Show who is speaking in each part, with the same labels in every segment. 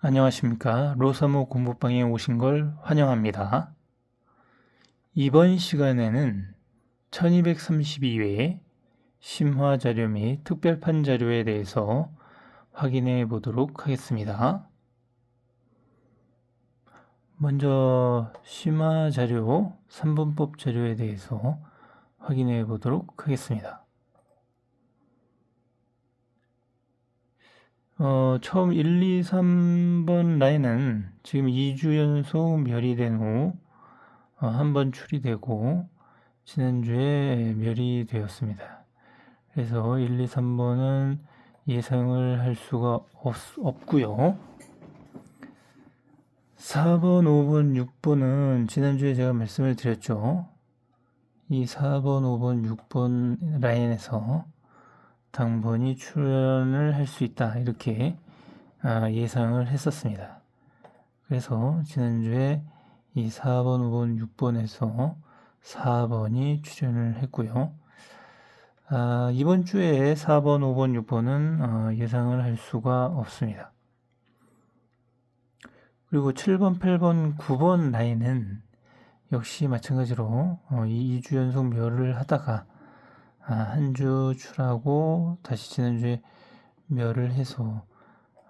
Speaker 1: 안녕하십니까. 로사모 공부방에 오신 걸 환영합니다. 이번 시간에는 1232회 심화 자료 및 특별판 자료에 대해서 확인해 보도록 하겠습니다. 먼저 심화 자료 3분법 자료에 대해서 확인해 보도록 하겠습니다. 처음 1, 2, 3번 라인은 지금 2주 연속 멸이된 후 한 번 출이되고 지난주에 멸이 되었습니다. 그래서 1, 2, 3번은 예상을 할 수가 없고요. 4번, 5번, 6번은 지난주에 제가 말씀을 드렸죠. 이 4번, 5번, 6번 라인에서 당번이 출현을 할 수 있다 이렇게 예상을 했었습니다. 그래서 지난주에 이 4번, 5번, 6번에서 4번이 출현을 했고요. 이번 주에 4번, 5번, 6번은 예상을 할 수가 없습니다. 그리고 7번, 8번, 9번 라인은 역시 마찬가지로 2주 연속 멸을 하다가 한 주 출하고 다시 지난주에 멸을 해서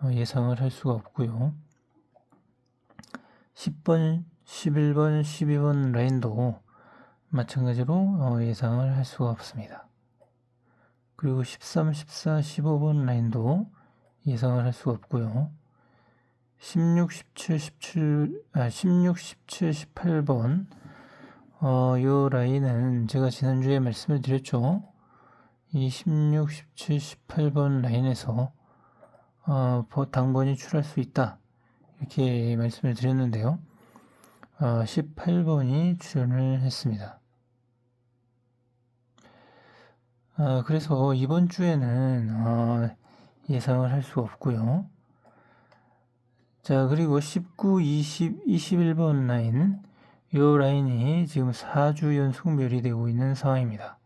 Speaker 1: 예상을 할 수가 없고요. 10번, 11번, 12번 라인도 마찬가지로 예상을 할 수가 없습니다. 그리고 13, 14, 15번 라인도 예상을 할 수가 없고요. 16, 17, 18번 요 라인은 제가 지난주에 말씀을 드렸죠. 이 16, 17, 18번 라인에서 당번이 출할 수 있다 이렇게 말씀을 드렸는데요. 18번이 출현을 했습니다. 그래서 이번 주에는 예상을 할 수 없고요. 자, 그리고 19, 20, 21번 라인, 이 라인이 지금 4주 연속 멸이되고 있는 상황입니다.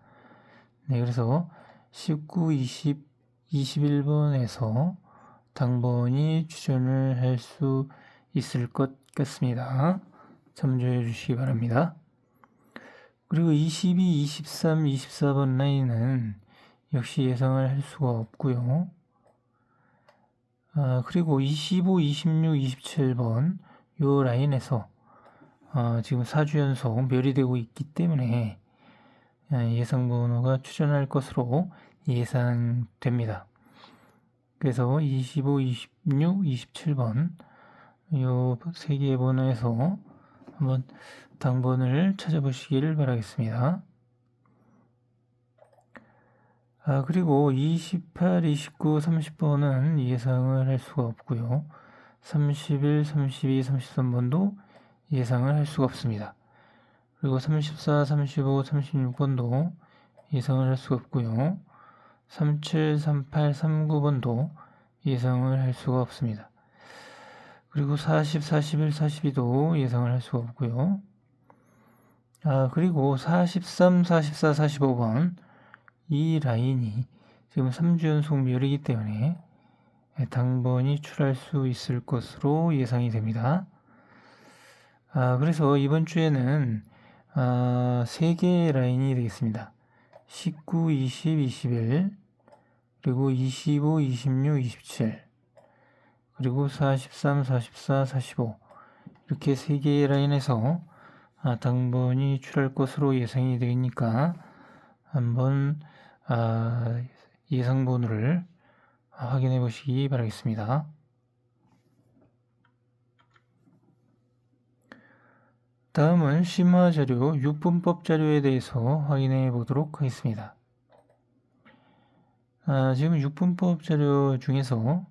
Speaker 1: 네, 그래서 19, 20, 21번에서 당번이 출현을 할 수 있을 것 같습니다. 참조해 주시기 바랍니다. 그리고 22, 23, 24번 라인은 역시 예상을 할 수가 없고요. 그리고 25, 26, 27번 요 라인에서 지금 4주 연속 멸이되고 있기 때문에 예상 번호가 출현할 것으로 예상됩니다. 그래서 25, 26, 27번 요 세 개의 번호에서 한번 당번을 찾아보시기를 바라겠습니다. 그리고 28, 29, 30번은 예상을 할 수가 없고요. 31, 32, 33번도 예상을 할 수가 없습니다. 그리고 34, 35, 36번도 예상을 할 수가 없고요. 37, 38, 39번도 예상을 할 수가 없습니다. 그리고 40, 41, 42도 예상을 할 수가 없고요. 그리고 43, 44, 45번 이 라인이 지금 3주 연속 멸이기 때문에 당번이 출할 수 있을 것으로 예상이 됩니다. 그래서 이번 주에는 3개의 라인이 되겠습니다. 19, 20, 21 그리고 25, 26, 27 그리고 43, 44, 45 이렇게 3개의 라인에서 당번이 출할 것으로 예상이 되니까 한번 예상 번호를 확인해 보시기 바라겠습니다. 다음은 심화 자료 6분법 자료에 대해서 확인해 보도록 하겠습니다. 지금 6분법 자료 중에서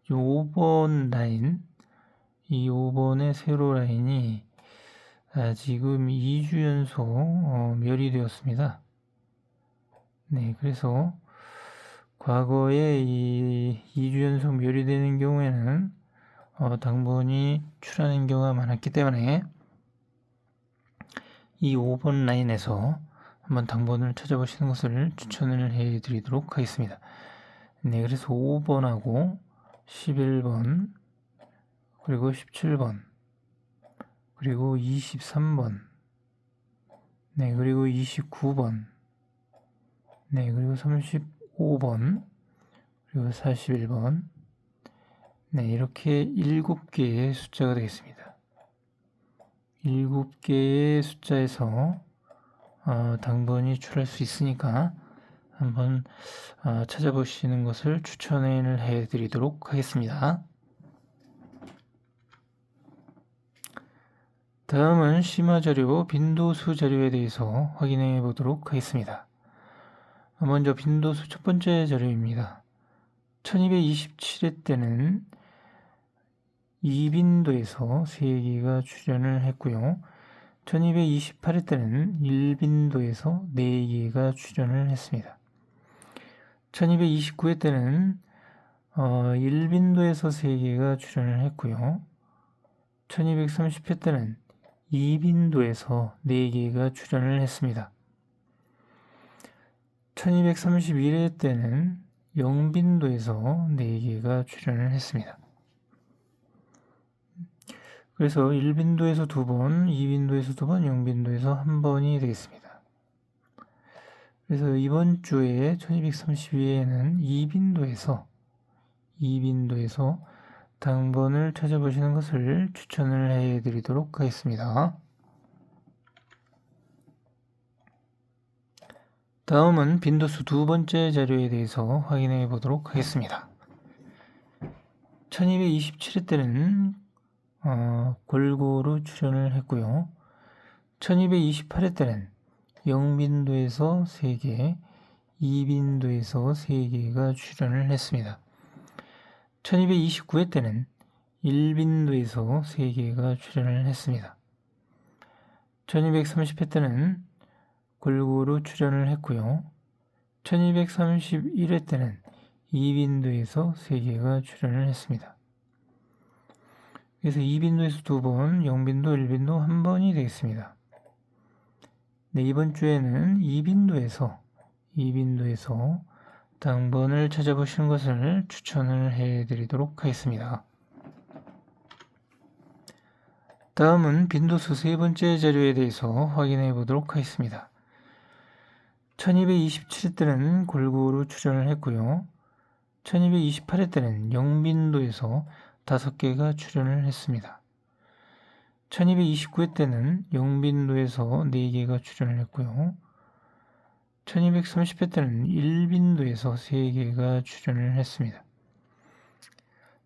Speaker 1: 이 5번 라인, 이 5번의 세로 라인이 지금 2주 연속 멸이 되었습니다. 네, 그래서 과거에 이 2주 연속 멸이 되는 경우에는 당번이 출하는 경우가 많았기 때문에 이 5번 라인에서 한번 당번을 찾아보시는 것을 추천을 해드리도록 하겠습니다. 네, 그래서 5번하고 11번 그리고 17번, 그리고 23번, 네, 그리고 29번, 네, 그리고 35번, 그리고 41번, 네, 이렇게 7개의 숫자가 되겠습니다. 7개의 숫자에서 당번이 출할 수 있으니까 한번 찾아보시는 것을 추천을 해드리도록 하겠습니다. 다음은 심화자료, 빈도수 자료에 대해서 확인해 보도록 하겠습니다. 먼저 빈도수 첫 번째 자료입니다. 1227회 때는 2빈도에서 3개가 출연을 했고요. 1228회 때는 1빈도에서 4개가 출연을 했습니다. 1229회 때는 1빈도에서 3개가 출연을 했고요. 1230회 때는 2빈도에서 4개가 출연을 했습니다. 1231회 때는 0빈도에서 4개가 출연을 했습니다. 그래서 1빈도에서 2번, 2빈도에서 2번, 0빈도에서 1번이 되겠습니다. 그래서 이번 주에 1232회에는 2빈도에서 당번을 찾아보시는 것을 추천을 해드리도록 하겠습니다. 다음은 빈도수 두 번째 자료에 대해서 확인해 보도록 하겠습니다. 1227회 때는 골고루 출연을 했고요. 1228회 때는 0빈도에서 3개, 2빈도에서 3개가 출연을 했습니다. 1229회 때는 1빈도에서 3개가 출연을 했습니다. 1230회 때는 골고루 출연을 했고요. 1231회 때는 2빈도에서 3개가 출연을 했습니다. 그래서 2빈도에서 2번, 0빈도, 1빈도 1번이 되겠습니다. 네, 이번 주에는 2빈도에서 당번을 찾아보시는 것을 추천을 해드리도록 하겠습니다. 다음은 빈도수 세 번째 자료에 대해서 확인해 보도록 하겠습니다. 1227회 때는 골고루 출연을 했고요. 1228회 때는 0빈도에서 5개가 출연을 했습니다. 1229회 때는 0빈도에서 4개가 출연을 했고요. 1230회 때는 1빈도에서 3개가 출연을 했습니다.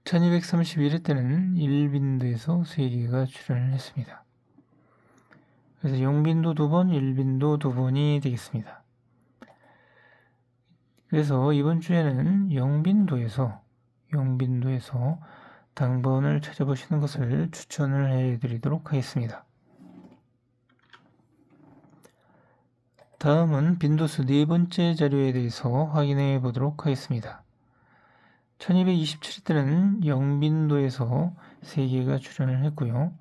Speaker 1: 1231회 때는 1빈도에서 3개가 출연을 했습니다. 그래서 0빈도 2번, 1빈도 2번이 되겠습니다. 그래서 이번 주에는 0빈도에서 당번을 찾아보시는 것을 추천을 해드리도록 하겠습니다. 다음은 빈도수 네 번째 자료에 대해서 확인해 보도록 하겠습니다. 1227회 때는 0빈도에서 3개가 출연을 했고요.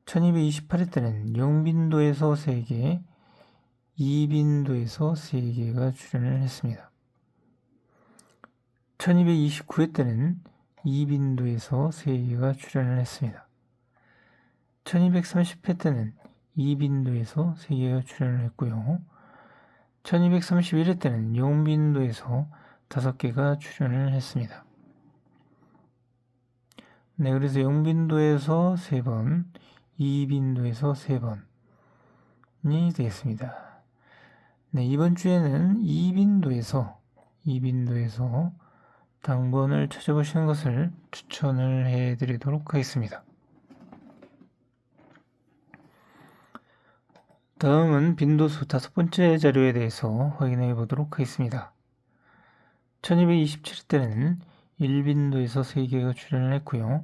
Speaker 1: 1228회 때는 0빈도에서 3개, 2빈도에서 3개가 출연을 했습니다. 1229회 때는 2빈도에서 3개가 출연을 했습니다. 1230회 때는 2빈도에서 3개가 출연을 했고요. 1231회 때는 0빈도에서 5개가 출연을 했습니다. 네, 그래서 0빈도에서 3번, 2빈도에서 3번이 되겠습니다. 네, 이번 주에는 2빈도에서 당번을 찾아보시는 것을 추천을 해드리도록 하겠습니다. 다음은 빈도수 다섯 번째 자료에 대해서 확인해 보도록 하겠습니다. 1227회 때는 1빈도에서 3개가 출연을 했고요.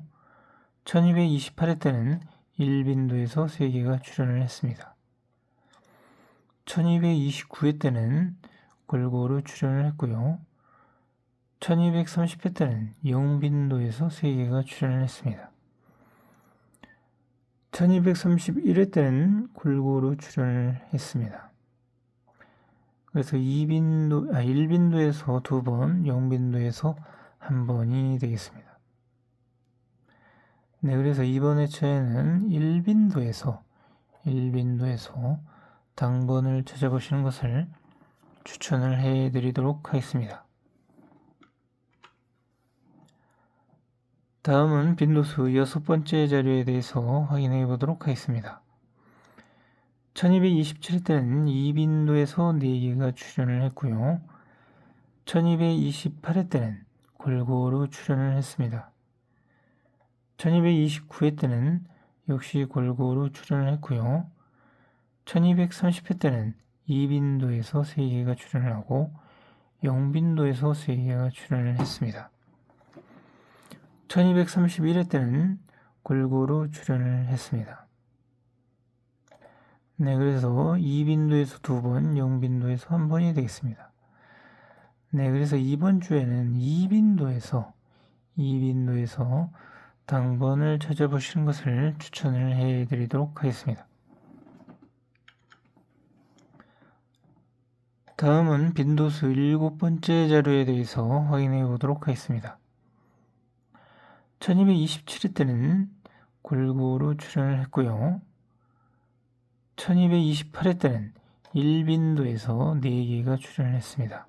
Speaker 1: 1228회 때는 1빈도에서 3개가 출연을 했습니다. 1229회 때는 골고루 출연을 했고요. 1230회 때는 0빈도에서 3개가 출연을 했습니다. 1231회 때는 골고루 출연을 했습니다. 그래서 1빈도에서 2번, 0빈도에서 1번이 되겠습니다. 네, 그래서 이번 회차에는 1빈도에서 당번을 찾아보시는 것을 추천을 해드리도록 하겠습니다. 다음은 빈도수 6번째 자료에 대해서 확인해 보도록 하겠습니다. 1227회 때는 2빈도에서 4개가 출현을 했고요. 1228회 때는 골고루 출현을 했습니다. 1229회 때는 역시 골고루 출현을 했고요. 1230회 때는 2빈도에서 3개가 출현을 하고 0빈도에서 3개가 출현을 했습니다. 1231회 때는 골고루 출현을 했습니다. 네, 그래서 2빈도에서 2번, 0빈도에서 1번이 되겠습니다. 네, 그래서 이번 주에는 2빈도에서 당번을 찾아보시는 것을 추천을 해드리도록 하겠습니다. 다음은 빈도수 7번째 자료에 대해서 확인해 보도록 하겠습니다. 1227회 때는 골고루 출현을 했고요. 1228회 때는 1빈도에서 4개가 출현을 했습니다.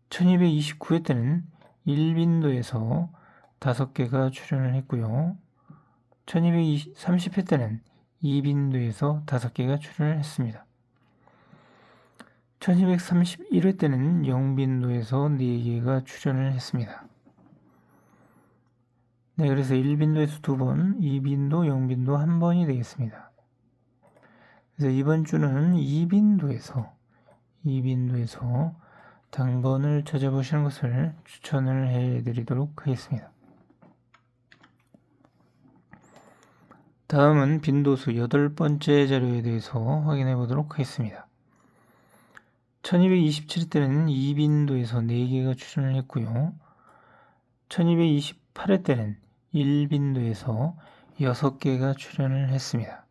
Speaker 1: 1229회 때는 1빈도에서 5개가 출현을 했고요. 1230회 때는 2빈도에서 5개가 출현을 했습니다. 1231회 때는 0빈도에서 4개가 출현을 했습니다. 네, 그래서 1빈도에서 2번, 2빈도, 0빈도 1번이 되겠습니다. 그래서 이번 주는 2빈도에서 당번을 찾아보시는 것을 추천을 해드리도록 하겠습니다. 다음은 빈도수 8번째 자료에 대해서 확인해 보도록 하겠습니다. 1227회 때는 2빈도에서 4개가 출현을 했고요. 1228회 때는 1빈도에서 6개가 출현을 했습니다.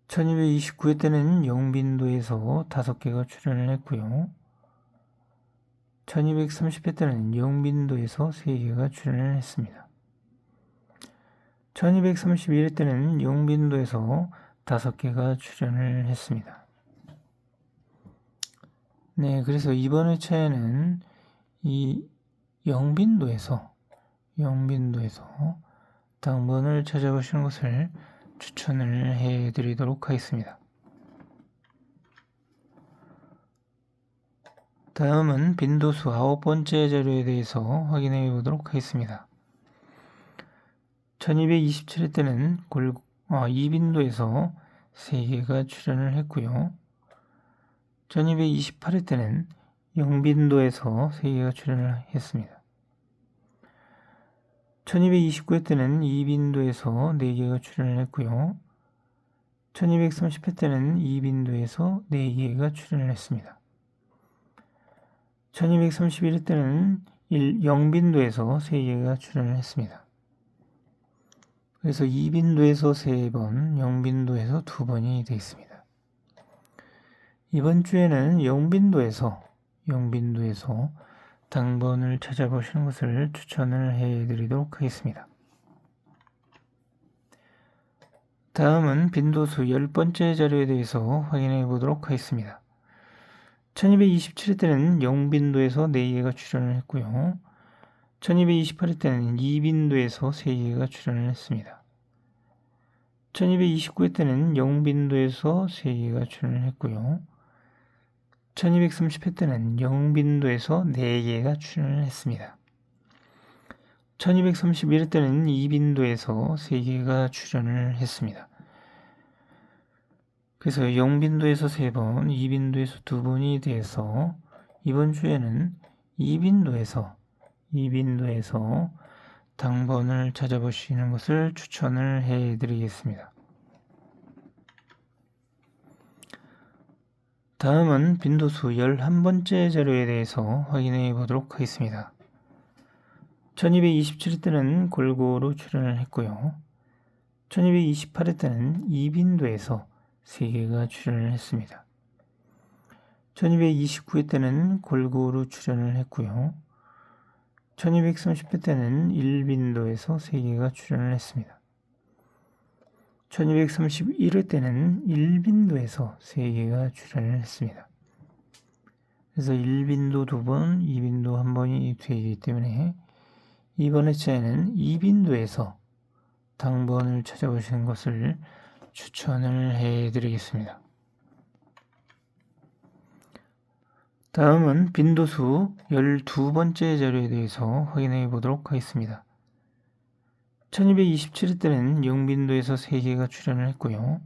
Speaker 1: 1229회 때는 0빈도에서 5개가 출현을 했고요. 1230회 때는 0빈도에서 3개가 출현을 했습니다. 1231회 때는 0빈도에서 5개가 출현을 했습니다. 네, 그래서 이번 회차에는 이 0빈도에서 당번을 찾아보시는 것을 추천을 해드리도록 하겠습니다. 다음은 빈도수 9번째 자료에 대해서 확인해 보도록 하겠습니다. 1227회 때는 2빈도에서 3개가 출현을 했고요. 1228회 때는 0빈도에서 3개가 출현을 했습니다. 1229회 때는 2빈도에서 4개가 출현을 했고요. 1230회 때는 2빈도에서 4개가 출현을 했습니다. 1231회 때는 0빈도에서 3개가 출현을 했습니다. 그래서 2빈도에서 3번, 0빈도에서 2번이 되겠습니다. 이번 주에는 0빈도에서 당번을 찾아보시는 것을 추천을 해드리도록 하겠습니다. 다음은 빈도수 10번째 자료에 대해서 확인해 보도록 하겠습니다. 1227회 때는 0빈도에서 4개가 출현을 했고요. 1228회 때는 2빈도에서 3개가 출현을 했습니다. 1229회 때는 0빈도에서 3개가 출현을 했고요. 1230회 때는 0빈도에서 4개가 출현을 했습니다. 1231회 때는 2빈도에서 3개가 출현을 했습니다. 그래서 0빈도에서 3번, 2빈도에서 2번이 돼서 이번 주에는 2빈도에서 당번을 찾아보시는 것을 추천을 해드리겠습니다. 다음은 빈도수 11번째 자료에 대해서 확인해 보도록 하겠습니다. 1227회 때는 골고루 출현을 했고요. 1228회 때는 2빈도에서 3개가 출현을 했습니다. 1229회 때는 골고루 출현을 했고요. 1230회 때는 1빈도에서 3개가 출현을 했습니다. 1231회 때는 1빈도에서 3개가 출현을 했습니다. 그래서 1빈도 2번, 2빈도 1번이 되기 때문에 이번 회차에는 2빈도에서 당번을 찾아보시는 것을 추천을 해드리겠습니다. 다음은 빈도수 12번째 자료에 대해서 확인해 보도록 하겠습니다. 1227회 때는 0빈도에서 3개가 출현을 했고요.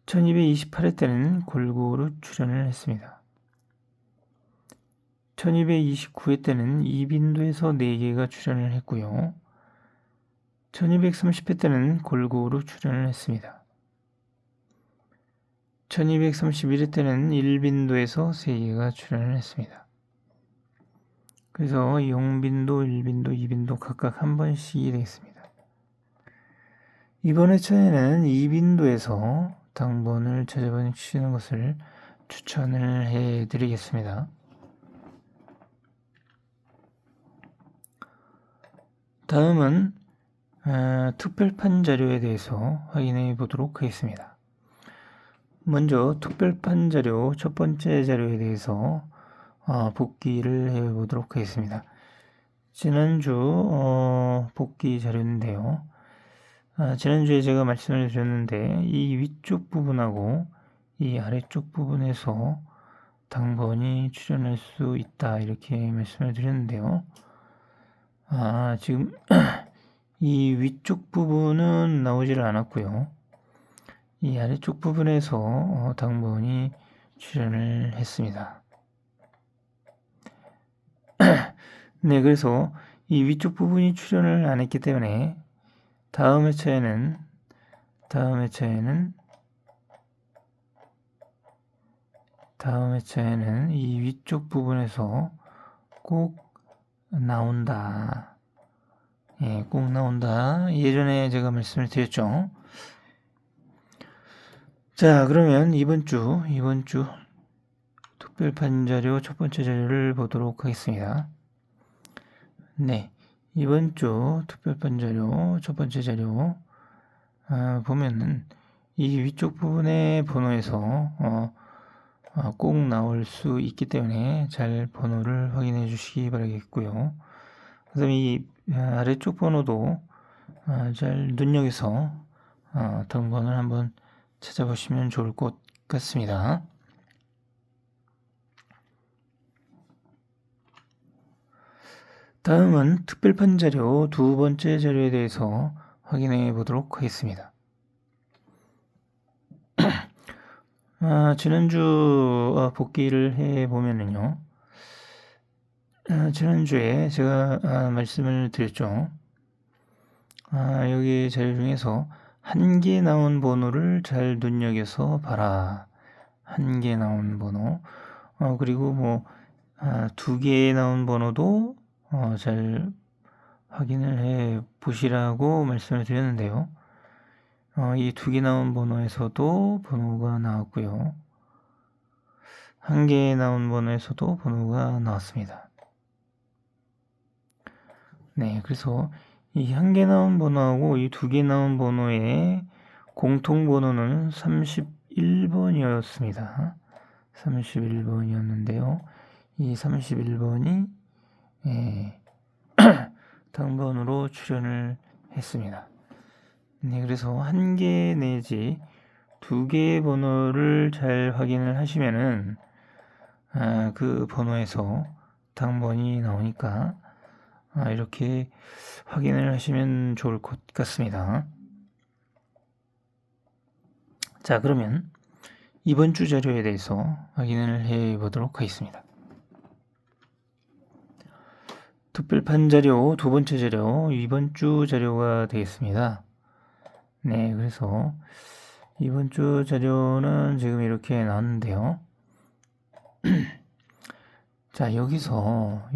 Speaker 1: 1228회 때는 골고루 출현을 했습니다. 1229회 때는 2빈도에서 4개가 출현을 했고요. 1230회 때는 골고루 출현을 했습니다. 1231회 때는 1빈도에서 3개가 출현을 했습니다. 그래서 0빈도, 1빈도, 2빈도 각각 한 번씩이 되겠습니다. 이번 회차에는 2빈도에서 당번을 찾아보시는 것을 추천을 해드리겠습니다. 다음은 특별판 자료에 대해서 확인해 보도록 하겠습니다. 먼저 특별판 자료 첫 번째 자료에 대해서 복기를 해 보도록 하겠습니다. 지난주 복기 자료인데요. 지난주에 제가 말씀을 드렸는데 이 위쪽 부분하고 이 아래쪽 부분에서 당번이 출현할 수 있다 이렇게 말씀을 드렸는데요. 지금 이 위쪽 부분은 나오지를 않았고요. 이 아래쪽 부분에서 당번이 출현을 했습니다. 네, 그래서 이 위쪽 부분이 출현을 안 했기 때문에 다음 회차에는 이 위쪽 부분에서 꼭 나온다. 예, 꼭 나온다. 예전에 제가 말씀을 드렸죠. 자, 그러면 이번 주 특별판 자료 첫 번째 자료를 보도록 하겠습니다. 네, 이번 주 특별판 자료 첫 번째 자료 보면은 이 위쪽 부분의 번호에서 꼭 나올 수 있기 때문에 잘 번호를 확인해 주시기 바라겠고요. 그 다음에 이 아래쪽 번호도 잘 눈여겨서 당번을 한번 찾아보시면 좋을 것 같습니다. 다음은 특별판 자료 두 번째 자료에 대해서 확인해 보도록 하겠습니다. 지난주 복기를 해 보면은요. 지난주에 제가 말씀을 드렸죠. 여기 자료 중에서 한 개 나온 번호를 잘 눈여겨서 봐라. 한 개 나온 번호. 그리고 뭐 두 개 나온 번호도 잘 확인을 해 보시라고 말씀을 드렸는데요. 이 두 개 나온 번호에서도 번호가 나왔고요. 한 개 나온 번호에서도 번호가 나왔습니다. 네, 그래서 이 한 개 나온 번호하고 이 두 개 나온 번호의 공통 번호는 31번이었습니다. 31번이었는데요. 이 31번이 당번으로 출현을 했습니다. 네, 그래서 한 개 내지 두 개의 번호를 잘 확인을 하시면은 그 번호에서 당번이 나오니까 이렇게 확인을 하시면 좋을 것 같습니다. 자, 그러면 이번 주 자료에 대해서 확인을 해 보도록 하겠습니다. 특별판 자료 두 번째 자료 이번 주 자료가 되겠습니다. 네, 그래서 이번 주 자료는 지금 이렇게 나왔는데요. 자, 여기서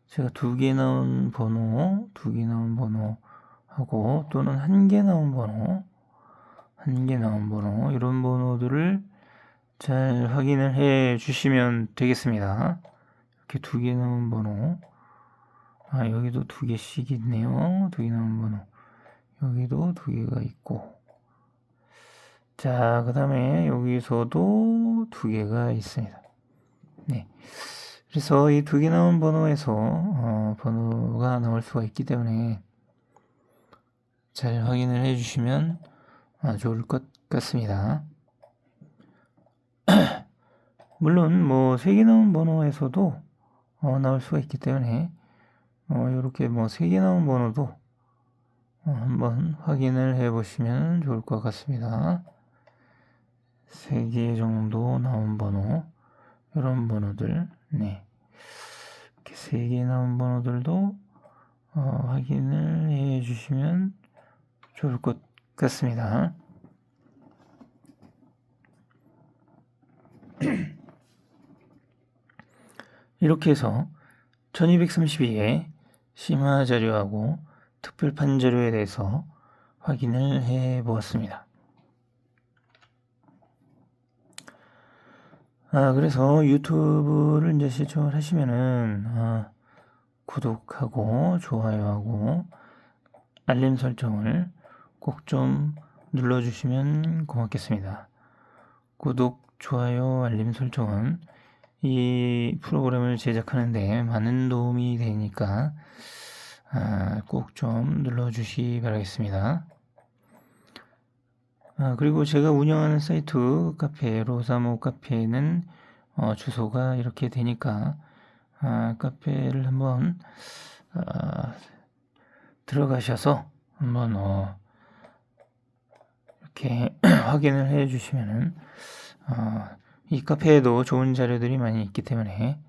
Speaker 1: 제가 두 개 나온 번호하고 또는 한 개 나온 번호 이런 번호들을 잘 확인을 해 주시면 되겠습니다. 이렇게 2개 나온 번호. 여기도 2개씩 있네요. 2개 나온 번호. 여기도 2개가 있고. 자, 그 다음에 여기서도 2개가 있습니다. 네. 그래서 이 2개 나온 번호에서 번호가 나올 수가 있기 때문에 잘 확인을 해 주시면 좋을 것 같습니다. 물론 뭐 3개 나온 번호에서도 나올 수가 있기 때문에 이렇게 뭐 3개 나온 번호도 한번 확인을 해 보시면 좋을 것 같습니다. 3개 정도 나온 번호, 이런 번호들, 네, 이렇게 3개 나온 번호들도 확인을 해 주시면 좋을 것 같습니다. 이렇게 해서 1232의 심화 자료하고 특별판 자료에 대해서 확인을 해 보았습니다. 그래서 유튜브를 이제 시청을 하시면은 구독하고 좋아요하고 알림 설정을 꼭 좀 눌러주시면 고맙겠습니다. 구독, 좋아요, 알림 설정은 이 프로그램을 제작하는데 많은 도움이 되니까 꼭 좀 눌러주시기 바라겠습니다. 그리고 제가 운영하는 사이트 카페 로사모 카페는 주소가 이렇게 되니까 카페를 한번 들어가셔서 한번 이렇게 확인을 해 주시면은 이 카페에도 좋은 자료들이 많이 있기 때문에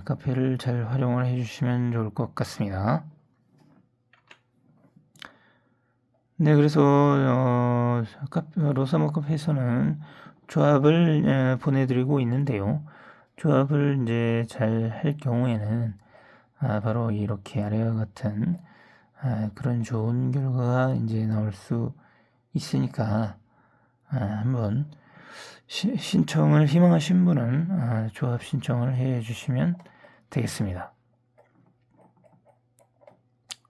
Speaker 1: 카페를 잘 활용을 해 주시면 좋을 것 같습니다. 네, 그래서 로사모 카페에서는 조합을 보내드리고 있는데요. 조합을 이제 잘 할 경우에는 바로 이렇게 아래와 같은 그런 좋은 결과가 이제 나올 수 있으니까 한번 신청을 희망하신 분은 조합 신청을 해 주시면 되겠습니다.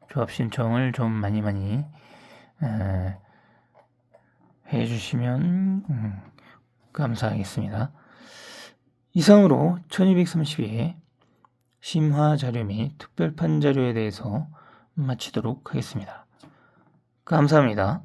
Speaker 1: 조합 신청을 좀 많이 해 주시면 감사하겠습니다. 이상으로 1232의 심화 자료 및 특별판 자료에 대해서 마치도록 하겠습니다. 감사합니다.